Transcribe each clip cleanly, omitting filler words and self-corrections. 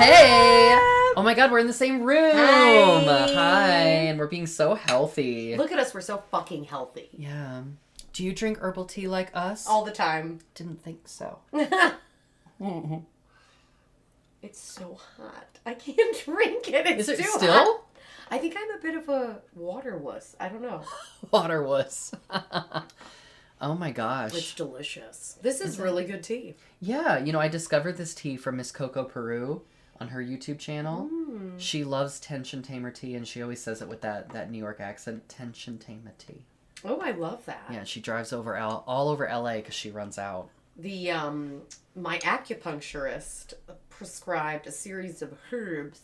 Hey! Oh my god, we're in the same room! Hi! And we're being so healthy. Look at us, we're so fucking healthy. Yeah. Do you drink herbal tea like us? All the time. Didn't think so. It's so hot. I can't drink it. It's Is it too still? hot. I think I'm a bit of a water wuss. I don't know. Water wuss. Oh my gosh. It's delicious. This is really good tea. Yeah, you know, I discovered this tea from Miss Coco Peru on her YouTube channel. She loves Tension Tamer tea, and she always says it with that New York accent, Tension Tamer tea. Oh, I love that. Yeah, she drives over all over LA because she runs out. The my acupuncturist prescribed a series of herbs.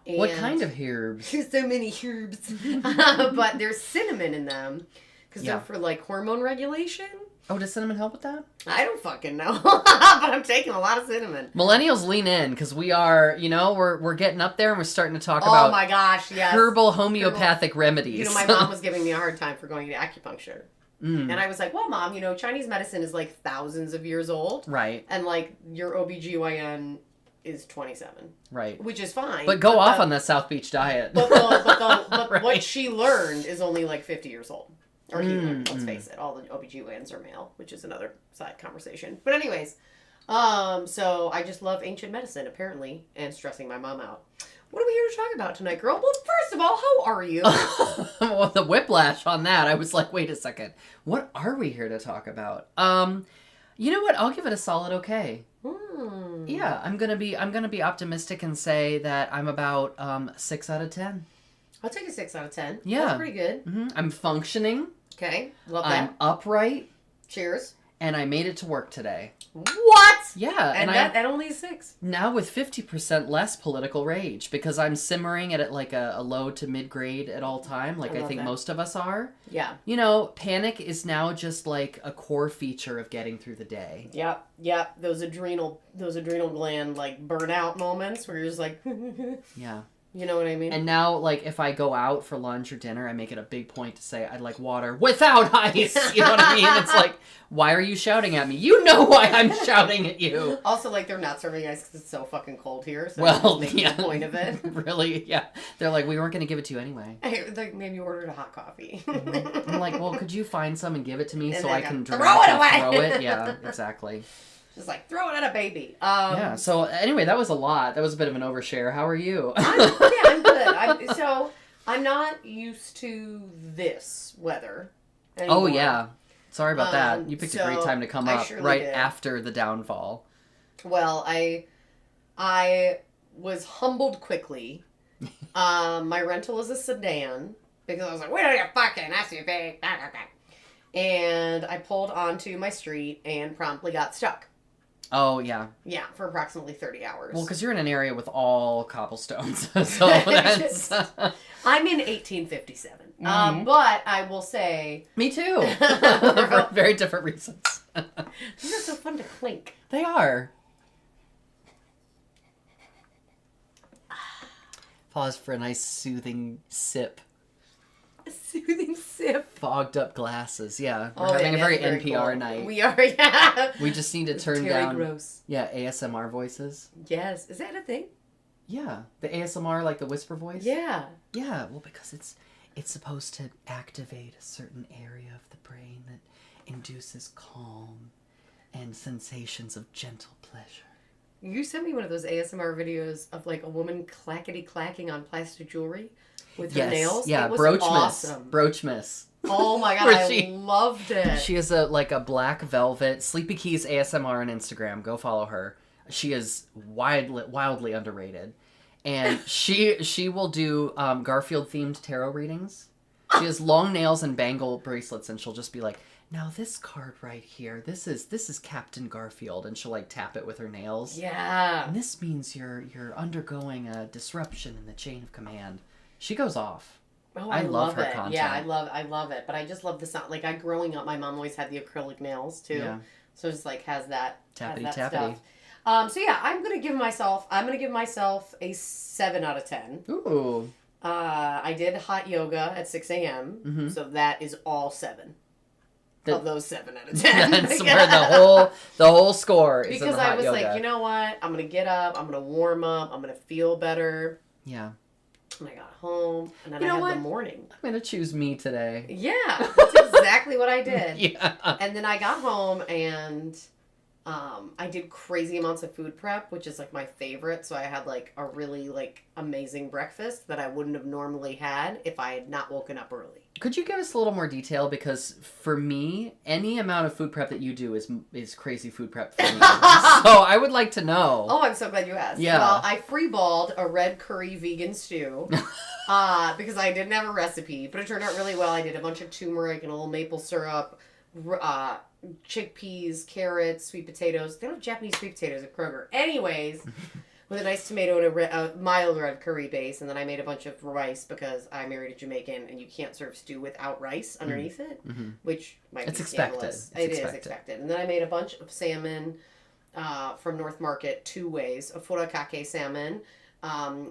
What kind of herbs? There's so many herbs. But there's cinnamon in them. Because they're for, like, hormone regulation. Oh, does cinnamon help with that? I don't fucking know. But I'm taking a lot of cinnamon. Millennials lean in because we are, you know, we're getting up there and we're starting to talk about my gosh, yes. herbal homeopathic remedies. You know, my mom was giving me a hard time for going to acupuncture. Mm. And I was like, well, Mom, you know, Chinese medicine is like thousands of years old. Right. And like your OBGYN is 27. Right. Which is fine. But go off on that South Beach diet. But Right. what she learned is only like 50 years old. Or he learned, let's face it, all the OBGYNs are male, which is another side conversation. But anyways, so I just love ancient medicine, apparently, and stressing my mom out. What are we here to talk about tonight, girl? Well, first of all, how are you? Well, the whiplash on that, I was like, wait a second. What are we here to talk about? You know what? I'll give it a solid okay. Yeah, I'm gonna be optimistic and say that I'm about 6 out of 10. I'll take a 6 out of 10. Yeah. That's pretty good. Mm-hmm. I'm functioning. Okay, love that. I'm upright. Cheers. And I made it to work today. What? Yeah. And that only is 6. Now with 50% less political rage because I'm simmering at like a low to mid grade at all time, like I think most of us are. Yeah. You know, panic is now just like a core feature of getting through the day. Yep. Those adrenal gland like burnout moments where you're just like Yeah. You know what I mean? And now, like, if I go out for lunch or dinner, I make it a big point to say I'd like water without ice. You know what I mean? It's like, why are you shouting at me? You know why I'm shouting at you. Also, like, they're not serving ice because it's so fucking cold here. So well, making a point of it. Really? Yeah. They're like, we weren't going to give it to you anyway. Like, maybe you ordered a hot coffee. I'm like, well, could you find some and give it to me so I can throw it away. Throw it? Yeah, exactly. Just like, throw it at a baby. Yeah, so anyway, that was a lot. That was a bit of an overshare. How are you? I'm good. I'm not used to this weather anymore. Oh, yeah. Sorry about that. You picked a great time to come up right did. after the downfall. Well, I was humbled quickly. My rental is a sedan because I was like, wait a fucking SUV. And I pulled onto my street and promptly got stuck. Oh, yeah. Yeah, for approximately 30 hours. Well, because you're in an area with all cobblestones. So that's... I'm in 1857. But I will say... Me too. For very different reasons. These are so fun to clink. They are. Pause for a nice soothing sip. A soothing sip. Fogged up glasses, yeah. We're having a very NPR cool. night. We are, yeah. We just need to turn very down... gross. Yeah, ASMR voices. Yes. Is that a thing? Yeah. The ASMR, like the whisper voice? Yeah. Yeah, well, because it's supposed to activate a certain area of the brain that induces calm and sensations of gentle pleasure. You sent me one of those ASMR videos of like a woman clackety-clacking on plastic jewelry with her nails. Yeah, it was Broochmas. Awesome. Broochmas. Oh my god, I loved it. She has a black velvet Sleepy Keys ASMR on Instagram. Go follow her. She is wildly underrated. And she will do Garfield themed tarot readings. She has long nails and bangle bracelets, and she'll just be like, now this card right here, this is Captain Garfield, and she'll like tap it with her nails. Yeah. And this means you're undergoing a disruption in the chain of command. She goes off. Oh, I love her it. content. Yeah, I love it. But I just love the sound. Like growing up, my mom always had the acrylic nails too. Yeah. So it just like has that tappity. Stuff. So yeah, I'm gonna give myself a 7 out of 10. Ooh. I did hot yoga at 6 a.m. So that is all 7. of those 7 out of 10. That's where the whole score is. Because in the I hot was yoga. like, you know what? I'm gonna get up. I'm gonna warm up. I'm gonna feel better. Yeah. And I got home, and then You I know had what? the morning. I'm gonna choose me today. Yeah, that's exactly what I did. Yeah. And then I got home and I did crazy amounts of food prep, which is like my favorite. So I had like a really like amazing breakfast that I wouldn't have normally had if I had not woken up early. Could you give us a little more detail? Because for me, any amount of food prep that you do is crazy food prep for me. So I would like to know. Oh, I'm so glad you asked. Yeah. Well, I freeballed a red curry vegan stew because I didn't have a recipe, but it turned out really well. I did a bunch of turmeric and a little maple syrup, chickpeas, carrots, sweet potatoes. They don't have Japanese sweet potatoes at Kroger. Anyways, with a nice tomato and a mild red curry base, and then I made a bunch of rice because I married a Jamaican, and you can't serve stew without rice underneath it, which might be scandalous. It is expected. And then I made a bunch of salmon from North Market 2 ways. A furikake salmon,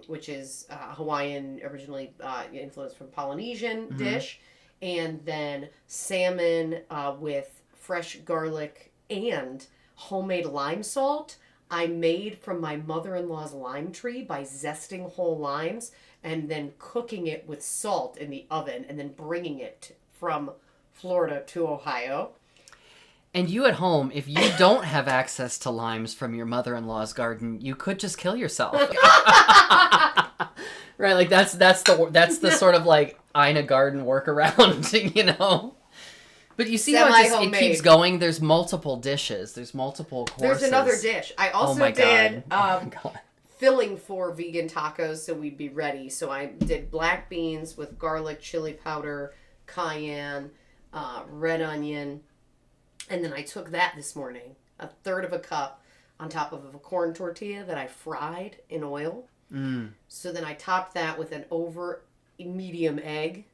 which is Hawaiian, originally influenced from Polynesian dish, and then salmon with fresh garlic and homemade lime salt. I made from my mother-in-law's lime tree by zesting whole limes and then cooking it with salt in the oven and then bringing it from Florida to Ohio. And you at home, if you don't have access to limes from your mother-in-law's garden, you could just kill yourself. Right, like that's the sort of like Ina Garden workaround, you know. But you see how it keeps going. There's multiple dishes. There's multiple courses. There's another dish. I also did filling for vegan tacos so we'd be ready. So I did black beans with garlic, chili powder, cayenne, red onion. And then I took that this morning, a third of a cup on top of a corn tortilla that I fried in oil. So then I topped that with an over medium egg.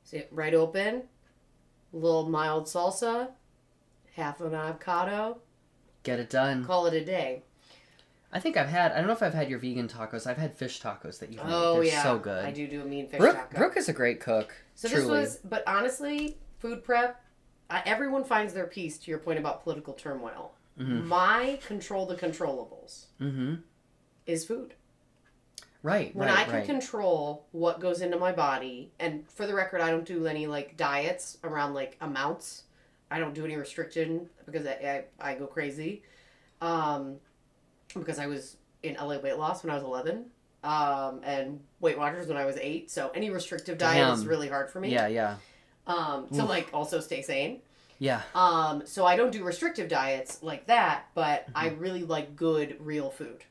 See it right open. A little mild salsa. Half an avocado. Get it done. Call it a day. I think I don't know if I've had your vegan tacos. I've had fish tacos that you've made. Oh, They're yeah. so good. I do a mean fish taco. Brooke is a great cook. So truly. this was, but honestly, food prep, everyone finds their piece to your point about political turmoil. My control the controllables is food. Right, when I can control what goes into my body, and for the record, I don't do any like diets around like amounts. I don't do any restriction because I go crazy. Because I was in LA weight loss when I was 11, and Weight Watchers when I was 8. So any restrictive diet is really hard for me. Yeah. To like also stay sane. Yeah. So I don't do restrictive diets like that, but I really like good real food.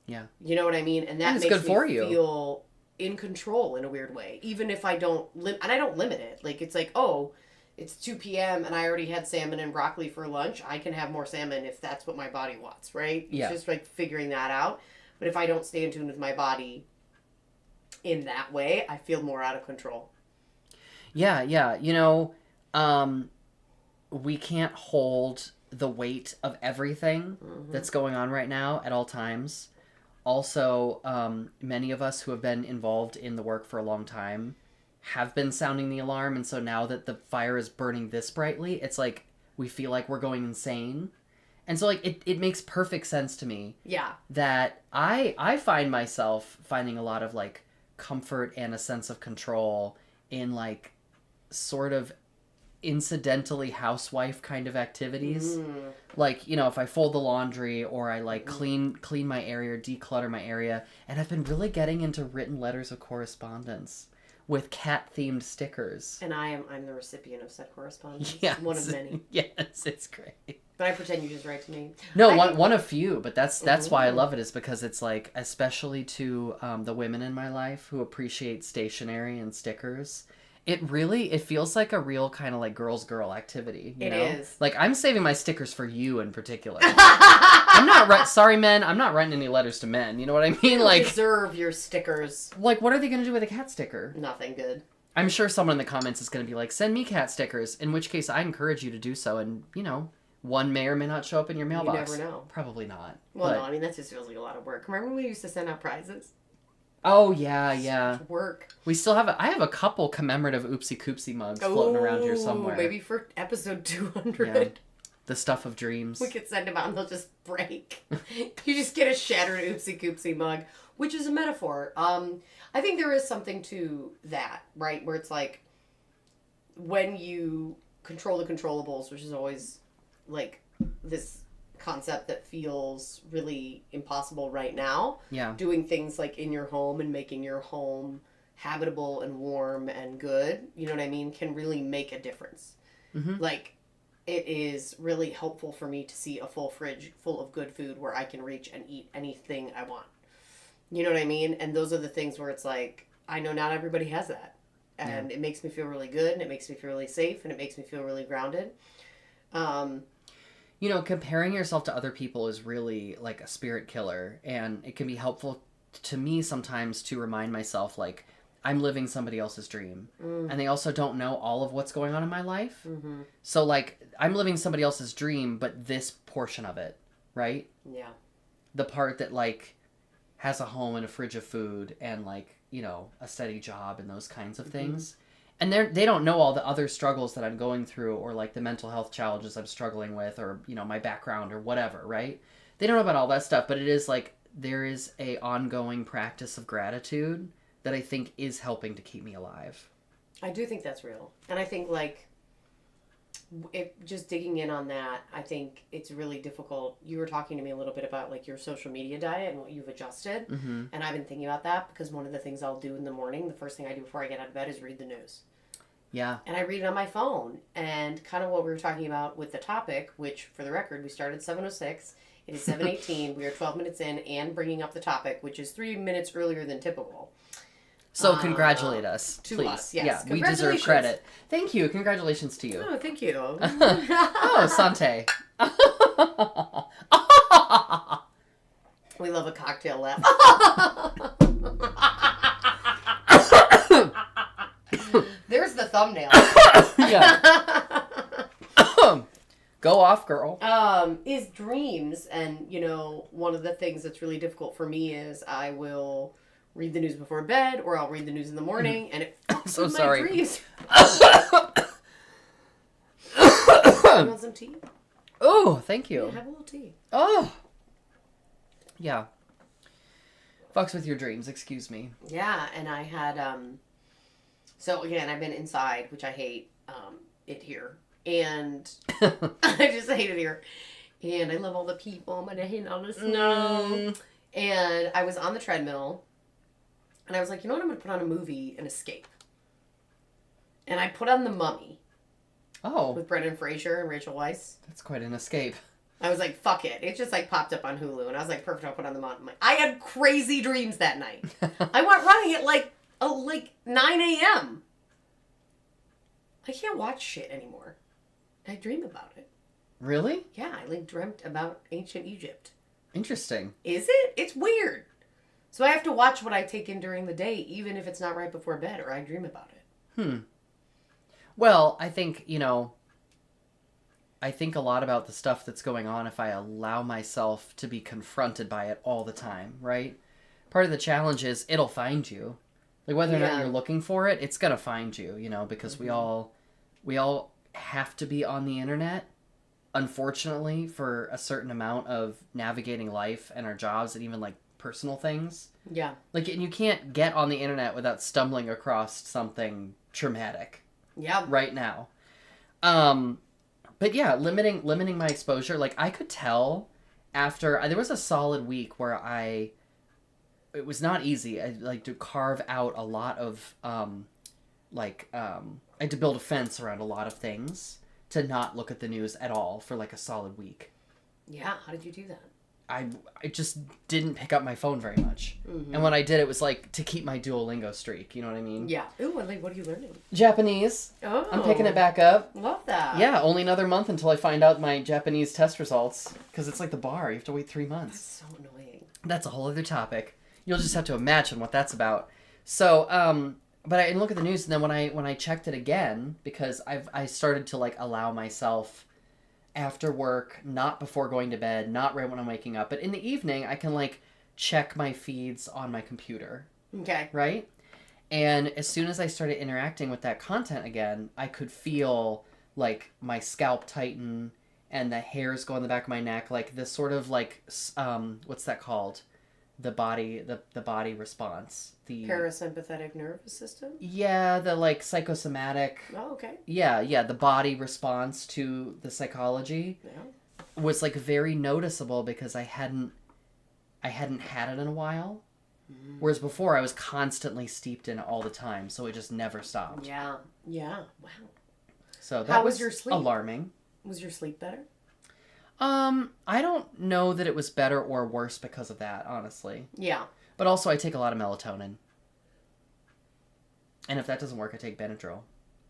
Yeah. You know what I mean? And that makes good for me you. feel in control in a weird way. Even if I don't and I don't limit it. Like it's like, oh, it's 2 p.m. and I already had salmon and broccoli for lunch. I can have more salmon if that's what my body wants, right? Yeah. It's just like figuring that out. But if I don't stay in tune with my body in that way, I feel more out of control. Yeah. You know, we can't hold the weight of everything that's going on right now at all times. Also, many of us who have been involved in the work for a long time have been sounding the alarm, and so now that the fire is burning this brightly, it's like we feel like we're going insane. And so like it makes perfect sense to me. Yeah. That I find myself finding a lot of like comfort and a sense of control in like sort of incidentally housewife kind of activities. Like, you know, if I fold the laundry or I like clean my area or declutter my area. And I've been really getting into written letters of correspondence with cat themed stickers. And I'm the recipient of said correspondence. Yes. One of many. Yes, it's great. But I pretend you just write to me. No, one of few, but that's why I love it, is because it's like, especially to the women in my life who appreciate stationery and stickers, it feels like a real kind of like girl's girl activity. You know? is. Like, I'm saving my stickers for you in particular. I'm not sorry, men, I'm not writing any letters to men. You know what I mean? You like, deserve your stickers. like, what are they going to do with a cat sticker? Nothing good. I'm sure someone in the comments is going to be like, send me cat stickers, in which case I encourage you to do so, and, you know, one may or may not show up in your mailbox. You never know. Probably not. Well, but... no, I mean, that just feels like a lot of work. Remember when we used to send out prizes? Oh, yeah. Work. We still have, I have a couple commemorative Oopsie Koopsie mugs floating around here somewhere. Maybe for episode 200. Yeah. The stuff of dreams. We could send them out and they'll just break. You just get a shattered Oopsie Koopsie mug, which is a metaphor. I think there is something to that, right? Where it's like, when you control the controllables, which is always like this concept that feels really impossible right now. Yeah. Doing things like in your home and making your home habitable and warm and good, you know what I mean, can really make a difference. Mm-hmm. Like, it is really helpful for me to see a full fridge full of good food where I can reach and eat anything I want. You know what I mean? And those are the things where it's like, I know not everybody has that. And it makes me feel really good, and it makes me feel really safe, and it makes me feel really grounded. You know, comparing yourself to other people is really like a spirit killer, and it can be helpful to me sometimes to remind myself, like, I'm living somebody else's dream, and they also don't know all of what's going on in my life. Mm-hmm. So, like, I'm living somebody else's dream, but this portion of it, right? Yeah. The part that, like, has a home and a fridge of food and, like, you know, a steady job and those kinds of things. And they don't know all the other struggles that I'm going through, or like the mental health challenges I'm struggling with, or, you know, my background or whatever, right? They don't know about all that stuff, but it is like, there is a ongoing practice of gratitude that I think is helping to keep me alive. I do think that's real. And I think, like, just digging in on that, I think it's really difficult. You were talking to me a little bit about, like, your social media diet and what you've adjusted. Mm-hmm. And I've been thinking about that because one of the things I'll do in the morning, the first thing I do before I get out of bed, is read the news. Yeah. And I read it on my phone. And kind of what we were talking about with the topic, which, for the record, we started 7:06. It is 7:18. We are 12 minutes in and bringing up the topic, which is 3 minutes earlier than typical. So congratulate us, to please. us, yes. Yeah, we deserve credit. Thank you. Congratulations to you. Oh, thank you. Oh, Sante. We love a cocktail laugh. There's the thumbnail. Yeah. Go off, girl. Is dreams. And, you know, one of the things that's really difficult for me is I will read the news before bed, or I'll read the news in the morning, and it fucks with my dreams. You want some tea? Oh, thank you. Yeah, have a little tea. Oh. Yeah. Fucks with your dreams, excuse me. Yeah, and I had, so again, I've been inside, which I hate, it here. And I just hate it here. And I love all the people. I'm gonna hate all the snow. And I was on the treadmill. And I was like, you know what? I'm going to put on a movie and escape. And I put on The Mummy. Oh. With Brendan Fraser and Rachel Weisz. That's quite an escape. I was like, fuck it. It just like popped up on Hulu. And I was like, perfect, I'll put on The Mummy. I had crazy dreams that night. I went running at like 9 a.m. I can't watch shit anymore. I dream about it. Really? Yeah, I like dreamt about ancient Egypt. Interesting. Is it? It's weird. So I have to watch what I take in during the day, even if it's not right before bed, or I dream about it. Well, I think, you know, I think a lot about the stuff that's going on if I allow myself to be confronted by it all the time, right? Part of the challenge is it'll find you. Like, whether or not you're looking for it, it's gonna find you, you know, because we all have to be on the internet, unfortunately, for a certain amount of navigating life and our jobs and even, like, personal things. Yeah. Like, and you can't get on the internet without stumbling across something traumatic. Yeah. Right now. But yeah, limiting my exposure. Like, I could tell after there was a solid week where it was not easy. I like to carve out a lot of I had to build a fence around a lot of things to not look at the news at all for like a solid week. Yeah, how did you do that? I just didn't pick up my phone very much. Mm-hmm. And when I did, it was like to keep my Duolingo streak. You know what I mean? Yeah. Ooh, what are you learning? Japanese. Oh. I'm picking it back up. Love that. Yeah, only another month until I find out my Japanese test results. Because it's like the bar. You have to wait 3 months. That's so annoying. That's a whole other topic. You'll just have to imagine what that's about. So, but I didn't look at the news, and then when I checked it again, because I started to like allow myself after work, not before going to bed, not right when I'm waking up, but in the evening I can like check my feeds on my computer Okay. Right? And as soon as I started interacting with that content again, I could feel like my scalp tighten and the hairs go on the back of my neck, like this sort of like what's that called? The body response. The Parasympathetic nervous system? Yeah, the like psychosomatic. Oh, okay. Yeah, the body response to the psychology Yeah. was like very noticeable because I hadn't had it in a while. Whereas before I was constantly steeped in it all the time, so it just never stopped. Yeah. Yeah. Wow. So that How was your sleep? Alarming. Was your sleep better? I don't know that it was better or worse because of that, honestly. Yeah. But also I take a lot of melatonin. And if that doesn't work, I take Benadryl.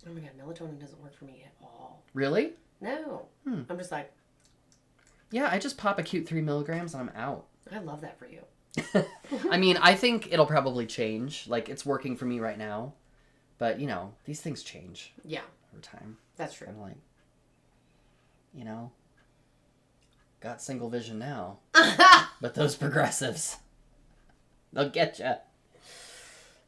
Oh my god, melatonin doesn't work for me at all. Really? No. I'm just like... Yeah, I just pop a cute 3 milligrams and I'm out. I love that for you. I mean, I think it'll probably change. Like, it's working for me right now. But, you know, these things change. Yeah. Over time. That's true. I'm like, you know, got single vision now. But those progressives, they'll get you.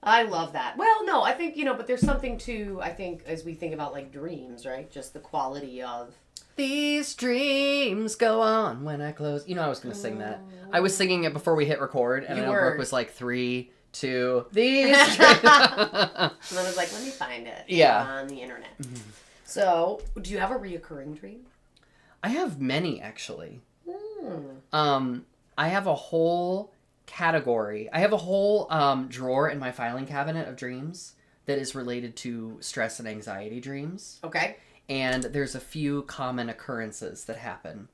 I love that. Well, no, I think, but there's something to, I think, as we think about, like, dreams, right? Just the quality of... These dreams go on when I close. You know, I was going to sing that. I was singing it before we hit record, and then Brooke was like, 3, 2, these dreams. And then I was like, let me find it on the internet. Mm-hmm. So, do you have a reoccurring dream? I have many, actually. I have a whole category. I have a whole drawer in my filing cabinet of dreams that is related to stress and anxiety dreams. Okay. And there's a few common occurrences that happen.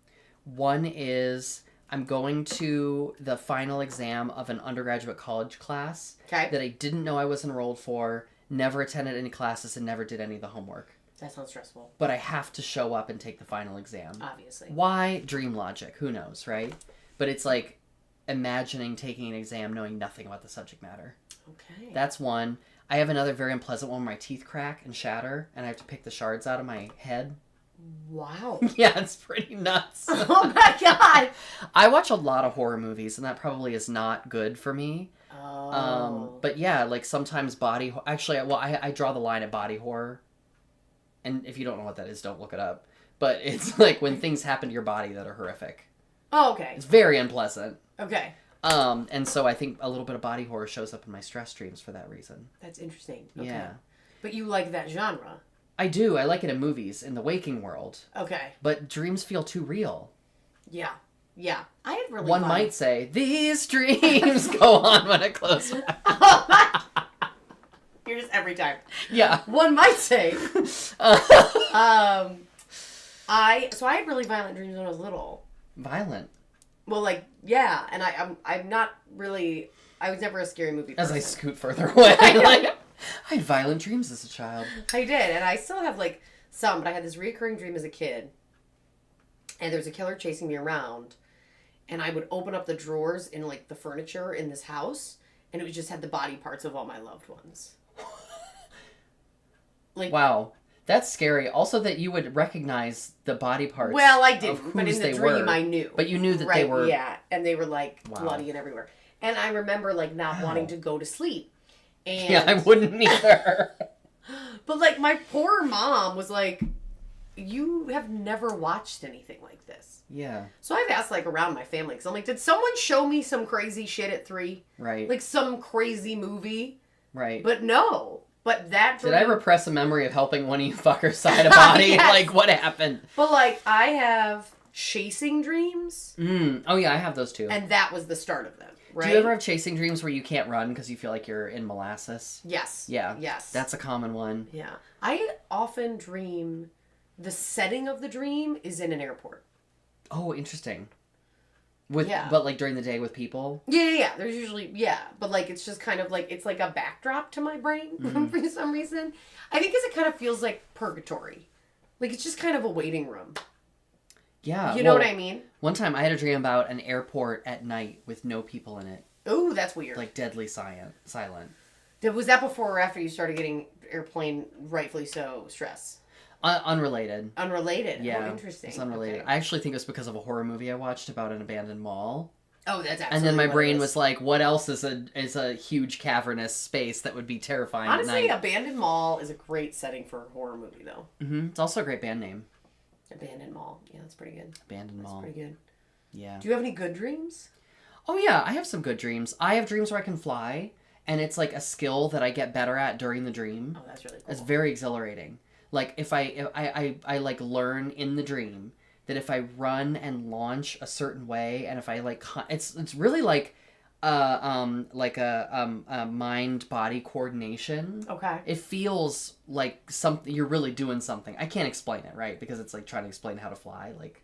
One is I'm going to the final exam of an undergraduate college class that I didn't know I was enrolled for, never attended any classes, and never did any of the homework. That sounds stressful. But I have to show up and take the final exam. Obviously. Why? Dream logic. Who knows, right? But it's like imagining taking an exam knowing nothing about the subject matter. Okay. That's one. I have another very unpleasant one where my teeth crack and shatter, and I have to pick the shards out of my head. Wow. Yeah, it's pretty nuts. Oh my god! I watch a lot of horror movies, and that probably is not good for me. Oh. But yeah, like sometimes actually, well, I draw the line at body horror. And if you don't know what that is, don't look it up. But it's like when things happen to your body that are horrific. Oh, okay. It's very unpleasant. Okay. And so I think a little bit of body horror shows up in my stress dreams for that reason. That's interesting. Okay. Yeah. But you like that genre? I do. I like it in movies, in the waking world. Okay. But dreams feel too real. Yeah. Yeah. I had really One might say, these dreams go on when I close my eyes. You're just every time. Yeah. One might say. I had really violent dreams when I was little. Violent? Well, like, yeah, and I'm not really... I was never a scary movie person. As I scoot further away. I had violent dreams as a child. I did, and I still have, like, some, but I had this recurring dream as a kid, and there was a killer chasing me around, and I would open up the drawers in, like, the furniture in this house, and it would just had the body parts of all my loved ones. Like, wow. That's scary. Also that you would recognize the body parts. Well, I didn't, but in the dream I knew. But you knew that they were... Yeah, and they were, like, bloody and everywhere. And I remember, like, not wanting to go to sleep. And... Yeah, I wouldn't either. But, like, my poor mom was like, you have never watched anything like this. Yeah. So I've asked, like, around my family, because I'm like, did someone show me some crazy shit at 3? Right. Like, some crazy movie? Right. But no. But that dream... Did I repress a memory of helping one of you fuckers side a body? Yes. Like, what happened? But, like, I have chasing dreams. Oh, yeah, I have those too. And that was the start of them, right? Do you ever have chasing dreams where you can't run because you feel like you're in molasses? Yes. Yeah. Yes. That's a common one. Yeah. I often dream... The setting of the dream is in an airport. Oh, interesting. But like during the day with people? Yeah. There's usually, but like it's just kind of like, it's like a backdrop to my brain for some reason. I think because it kind of feels like purgatory. Like it's just kind of a waiting room. Yeah. You know what I mean? One time I had a dream about an airport at night with no people in it. Ooh, that's weird. Like deadly silent. Was that before or after you started getting airplane, rightfully so, stress? Unrelated. Unrelated? Yeah. Oh, interesting. It's unrelated. Okay. I actually think it was because of a horror movie I watched about an abandoned mall. Oh, that's absolutely. And then my what brain it was like, what else is a huge cavernous space that would be terrifying Honestly, at night? Abandoned Mall is a great setting for a horror movie, though. Mm-hmm. It's also a great band name. Abandoned Mall. Yeah, that's pretty good. Abandoned Mall. That's pretty good. Yeah. Do you have any good dreams? Oh yeah, I have some good dreams. I have dreams where I can fly, and it's like a skill that I get better at during the dream. Oh, that's really cool. It's very exhilarating. Like if I like learn in the dream that if I run and launch a certain way, and if I like, it's really like a mind body coordination. Okay. It feels like something you're really doing something. I can't explain it, right? Because it's like trying to explain how to fly, like.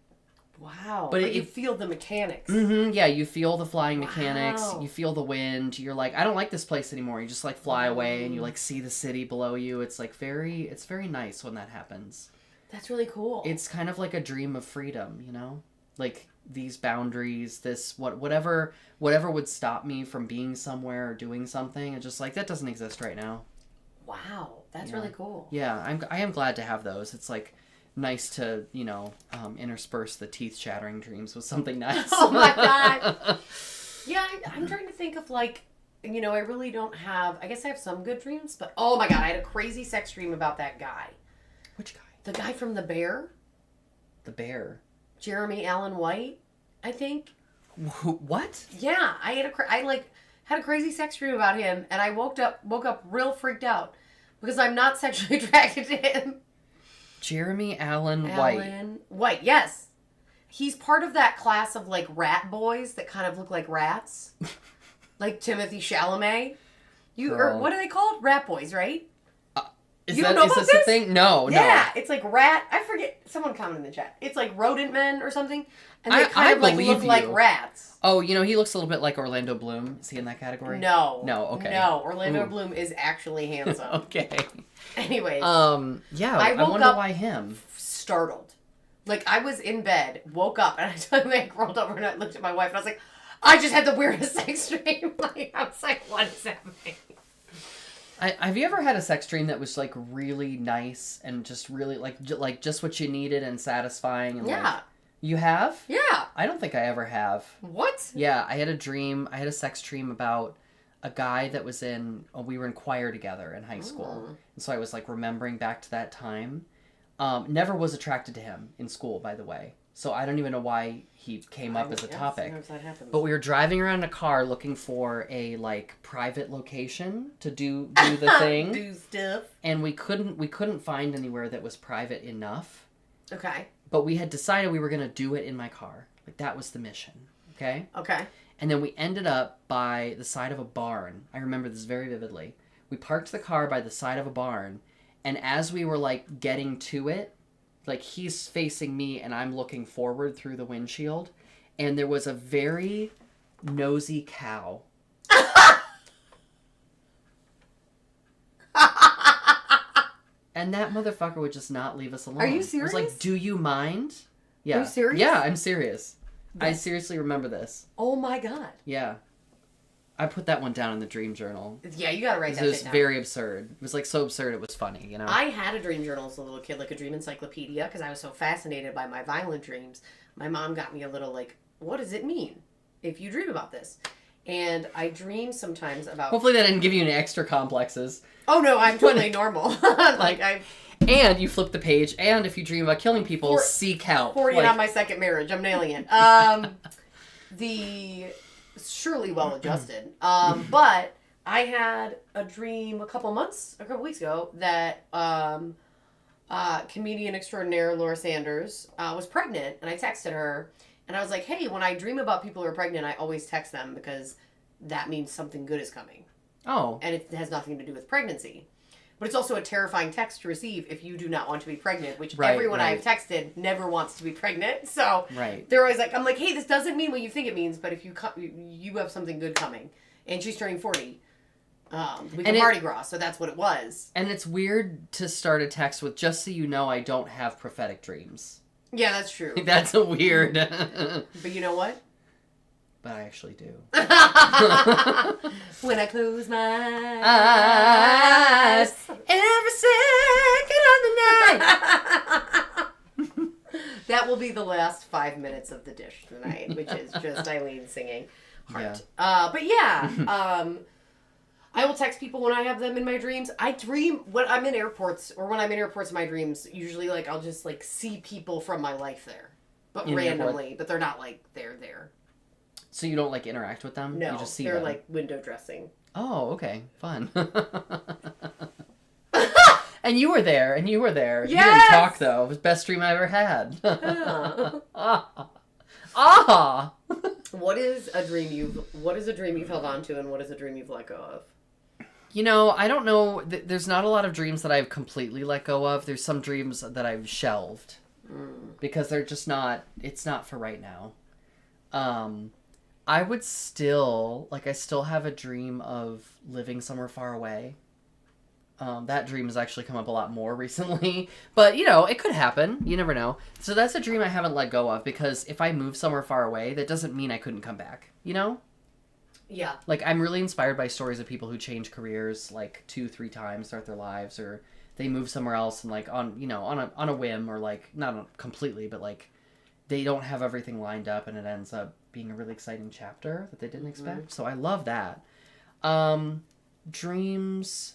Wow. But you feel the mechanics. Mm-hmm, yeah, you feel the flying mechanics. Wow. You feel the wind. You're like, I don't like this place anymore. You just like fly away, and you like see the city below you. It's like it's very nice when that happens. That's really cool. It's kind of like a dream of freedom, you know, like these boundaries, whatever would stop me from being somewhere or doing something. It's just like that doesn't exist right now. Wow, that's really cool. Yeah, I am glad to have those. It's like nice to, you know, intersperse the teeth-chattering dreams with something nice. Oh my god. Yeah, I'm trying to think of like, you know, I really don't have, I guess I have some good dreams, but oh my god, I had a crazy sex dream about that guy. Which guy? The guy from The Bear. The Bear. Jeremy Allen White, I think. What? Yeah, I had a crazy sex dream about him, and I woke up real freaked out because I'm not sexually attracted to him. Jeremy Allen White. Allen White, yes. He's part of that class of like rat boys that kind of look like rats, like Timothy Chalamet. Or what are they called? Rat boys, right? Is you don't know about this a thing? No, yeah, it's like rat. I forget. Someone comment in the chat. It's like rodent men or something, and they kind of like look like rats. Oh, you know, he looks a little bit like Orlando Bloom. Is he in that category? No. Okay. No, Orlando Bloom is actually handsome. Okay. Anyways. Yeah, I wonder why him. Startled. Like, I was in bed, woke up, and I suddenly rolled over and I looked at my wife and I was like, I just had the weirdest sex dream. Like, I was like, what is happening? Have you ever had a sex dream that was like really nice and just really like just what you needed and satisfying? And, yeah. Like, you have? Yeah. I don't think I ever have. What? Yeah, I had a sex dream about a guy that was we were in choir together in high school. And so I was like remembering back to that time. Never was attracted to him in school, by the way. So I don't even know why he came up as a topic. But we were driving around in a car looking for a like private location to do the thing. Do stuff. And we couldn't find anywhere that was private enough. Okay. But we had decided we were going to do it in my car. Like that was the mission. Okay? Okay. And then we ended up by the side of a barn. I remember this very vividly. We parked the car by the side of a barn, and as we were like getting to it, like he's facing me and I'm looking forward through the windshield, and there was a very nosy cow. And that motherfucker would just not leave us alone. Are you serious? I was like, do you mind? Yeah. Are you serious? Yeah, I'm serious. I seriously remember this. Oh my god. Yeah. I put that one down in the dream journal. Yeah, you gotta write that shit down. It was very absurd. It was like so absurd it was funny, you know? I had a dream journal as a little kid, like a dream encyclopedia, because I was so fascinated by my violent dreams. My mom got me a little like, what does it mean if you dream about this? And I dream sometimes about... Hopefully that didn't give you any extra complexes. Oh no, I'm totally normal. And you flip the page, and if you dream about killing people, seek help. 40 on my second marriage. I'm nailing it. Surely well-adjusted. But I had a dream a couple weeks ago that comedian extraordinaire Laura Sanders was pregnant, and I texted her, and I was like, hey, when I dream about people who are pregnant, I always text them because that means something good is coming. Oh. And it has nothing to do with pregnancy. But it's also a terrifying text to receive if you do not want to be pregnant, which everyone I've texted never wants to be pregnant. So they're always like, I'm like, hey, this doesn't mean what you think it means, but if you have something good coming. And she's turning 40. We can Mardi Gras, so that's what it was. And it's weird to start a text with, just so you know, I don't have prophetic dreams. Yeah, that's true. That's a weird... But you know what? But I actually do. When I close my eyes, every second of the night. That will be the last 5 minutes of the dish tonight, which is just Eileen singing Heart. Yeah. But yeah, I will text people when I have them in my dreams. I dream when I'm in airports, or when I'm in airports in my dreams, usually like I'll just like see people from my life there. But In the randomly, airport? but they're not like they're there. So you don't like interact with them? No, You just see they're them. like window dressing. Oh, okay. Fun. And you were there, and you were there. Yes! You didn't talk, though. It was the best dream I ever had. Ah! What is a dream you've held on to, and what is a dream you've let go of? You know, I don't know. There's not a lot of dreams that I've completely let go of. There's some dreams that I've shelved. Because they're just not, it's not for right now. I would still, I still have a dream of living somewhere far away. That dream has actually come up a lot more recently, but it could happen. You never know. So that's a dream I haven't let go of, because if I move somewhere far away, that doesn't mean I couldn't come back, Yeah. I'm really inspired by stories of people who change careers 2-3 times throughout their lives, or they move somewhere else and on a whim, or not completely, but they don't have everything lined up and it ends up being a really exciting chapter that they didn't expect. Mm-hmm. So I love that. Dreams,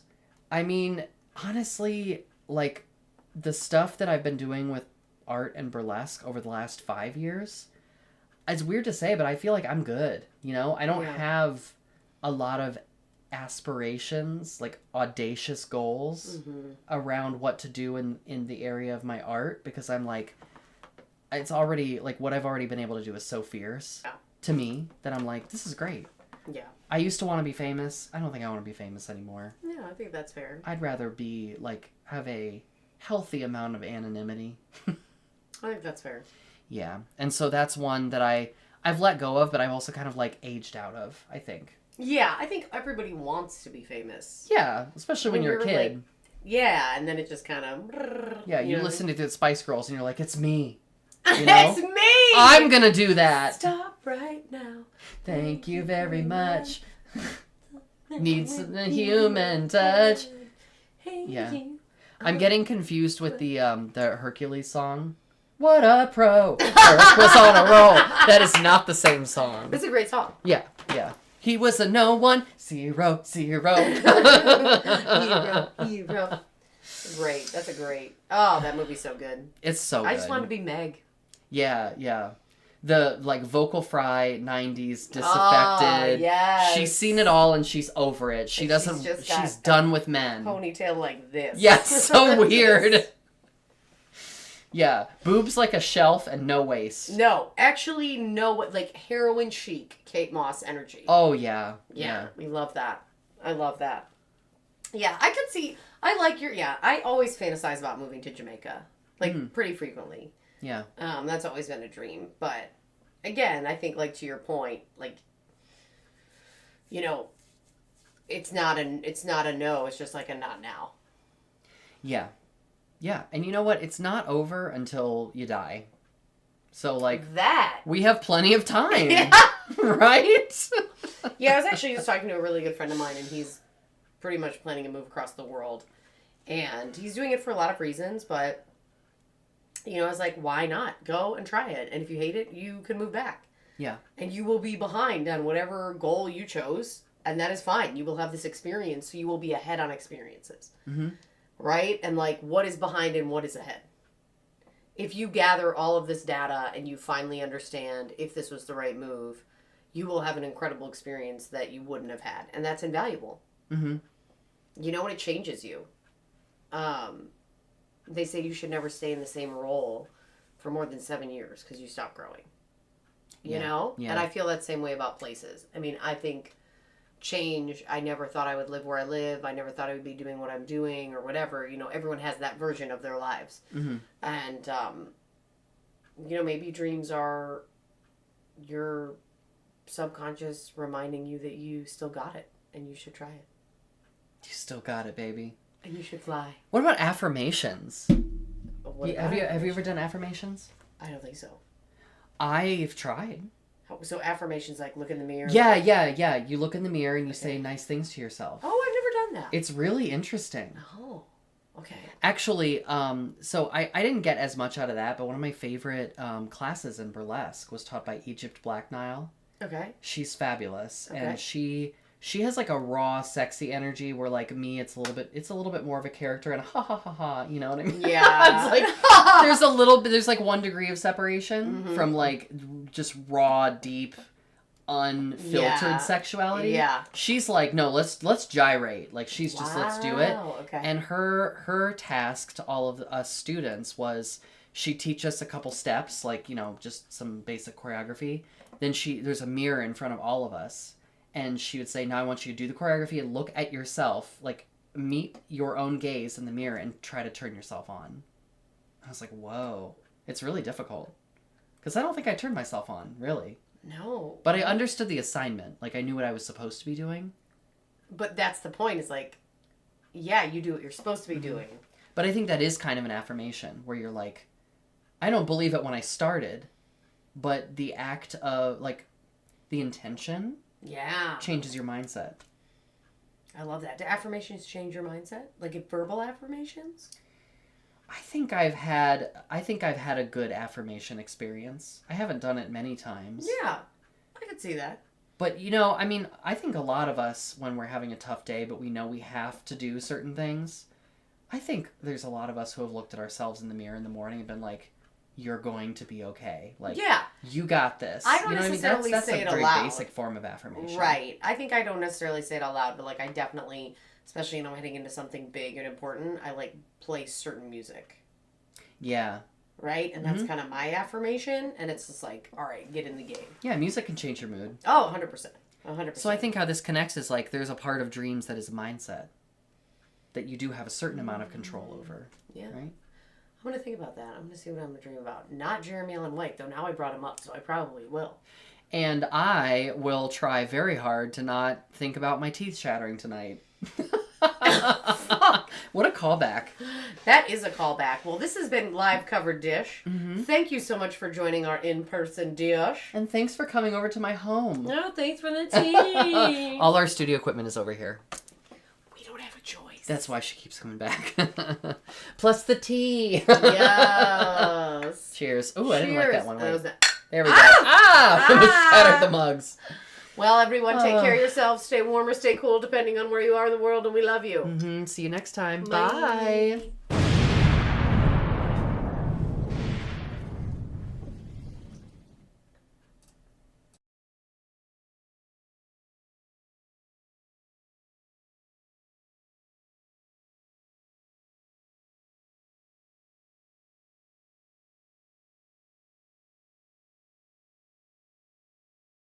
I mean, honestly, the stuff that I've been doing with art and burlesque over the last 5 years, it's weird to say, but I feel like I'm good. I don't have a lot of aspirations, audacious goals around what to do in the area of my art, because I'm it's already, what I've already been able to do is so fierce to me that I'm this is great. Yeah. I used to want to be famous. I don't think I want to be famous anymore. Yeah, I think that's fair. I'd rather be, have a healthy amount of anonymity. I think that's fair. Yeah. And so that's one that I've let go of, but I've also kind of, aged out of, I think. Yeah, I think everybody wants to be famous. Yeah, especially when you're a kid. Yeah, and then it just kind of... Yeah, you listen to the Spice Girls and you're like, it's me. It's me! I'm gonna do that. Stop right now. Thank you very much. Needs a human touch. Yeah. I'm getting confused with the Hercules song. What a pro. Earth was on a roll. That is not the same song. It's a great song. Yeah. He was a no one. Zero. Hero. Great. That's a great. Oh, that movie's so good. It's so good. I just wanted to be Meg. Yeah. The vocal fry 90s disaffected. Yes. She's seen it all and she's over it. She's done with men. Ponytail like this. Yes, so weird. Yeah, boobs like a shelf and no waist. No, actually no, heroin chic Kate Moss energy. Oh yeah. We love that. I love that. Yeah, I could see. I like your. Yeah, I always fantasize about moving to Jamaica, pretty frequently. Yeah. That's always been a dream, but again, I think to your point, it's not a no. It's just a not now. Yeah. Yeah, and you know what? It's not over until you die. So that we have plenty of time. Yeah. Right? Yeah, I was actually just talking to a really good friend of mine, and he's pretty much planning a move across the world. And he's doing it for a lot of reasons, but, I was like, why not? Go and try it. And if you hate it, you can move back. Yeah. And you will be behind on whatever goal you chose, and that is fine. You will have this experience, so you will be ahead on experiences. Mm-hmm. Right? And, what is behind and what is ahead? If you gather all of this data and you finally understand if this was the right move, you will have an incredible experience that you wouldn't have had. And that's invaluable. Mm-hmm. It changes you. They say you should never stay in the same role for more than 7 years because you stop growing. You know? Yeah. And I feel that same way about places. I mean, I think change, I never thought I would live where I live. I never thought I would be doing what I'm doing or whatever. Everyone has that version of their lives. Mm-hmm. And, maybe dreams are your subconscious reminding you that you still got it and you should try it. You still got it, baby. And you should fly. What about affirmations? Have you ever done affirmations? I don't think so. I've tried. So affirmations look in the mirror? Yeah. You look in the mirror and you say nice things to yourself. Oh, I've never done that. It's really interesting. Oh. Okay. Actually, so I didn't get as much out of that, but one of my favorite classes in burlesque was taught by Egypt Black Nile. Okay. She's fabulous, Okay. and she has like a raw, sexy energy where like me, it's a little bit more of a character and ha ha ha ha, you know what I mean? Yeah. It's like there's like 1 degree of separation from like just raw, deep, unfiltered sexuality. Yeah. She's like, no, let's gyrate. Like she's just let's do it. Okay. And her task to all of us students was she'd teach us a couple steps, like, you know, just some basic choreography. Then there's a mirror in front of all of us. And she would say, now I want you to do the choreography and look at yourself, like meet your own gaze in the mirror and try to turn yourself on. I was like, whoa, it's really difficult. Because I don't think I turned myself on, really. No. But I understood the assignment. Like, I knew what I was supposed to be doing. But that's the point, is like, yeah, you do what you're supposed to be doing. But I think that is kind of an affirmation where you're like, I don't believe it when I started, but the act of, like, the intention changes your mindset. I love that. Do affirmations change your mindset? Like verbal affirmations? I think I've had a good affirmation experience. I haven't done it many times. Yeah, I could see that. But, you know, I mean, I think a lot of us, when we're having a tough day, but we know we have to do certain things, I think there's a lot of us who have looked at ourselves in the mirror in the morning and been like, you're going to be okay. Like, you got this. I don't you know necessarily what I mean? That's say a it very aloud. basic form of affirmation. Right. I think I don't necessarily say it out loud, but, like, I definitely, especially, you know, heading into something big and important, I, like, play certain music. Yeah. Right? And that's kind of my affirmation, and it's just like, all right, get in the game. Yeah, music can change your mood. Oh, 100%. 100%. So I think how this connects is, like, there's a part of dreams that is mindset that you do have a certain amount of control over. Yeah. Right? I'm going to think about that. I'm going to see what I'm going to dream about. Not Jeremy Allen White, though now I brought him up, so I probably will. And I will try very hard to not think about my teeth shattering tonight. What a callback. That is a callback. Well, this has been Live Covered Dish. Thank you so much for joining our in-person dish. And thanks for coming over to my home. No, thanks for the tea. All our studio equipment is over here. We don't have a choice. That's why she keeps coming back. Plus the tea. Yes. Cheers. Ooh, I didn't like that one. Wait. There we go. Ah! Shattered the mugs. Well, everyone, take care of yourselves. Stay warm or stay cool, depending on where you are in the world, and we love you. See you next time. Bye. Bye.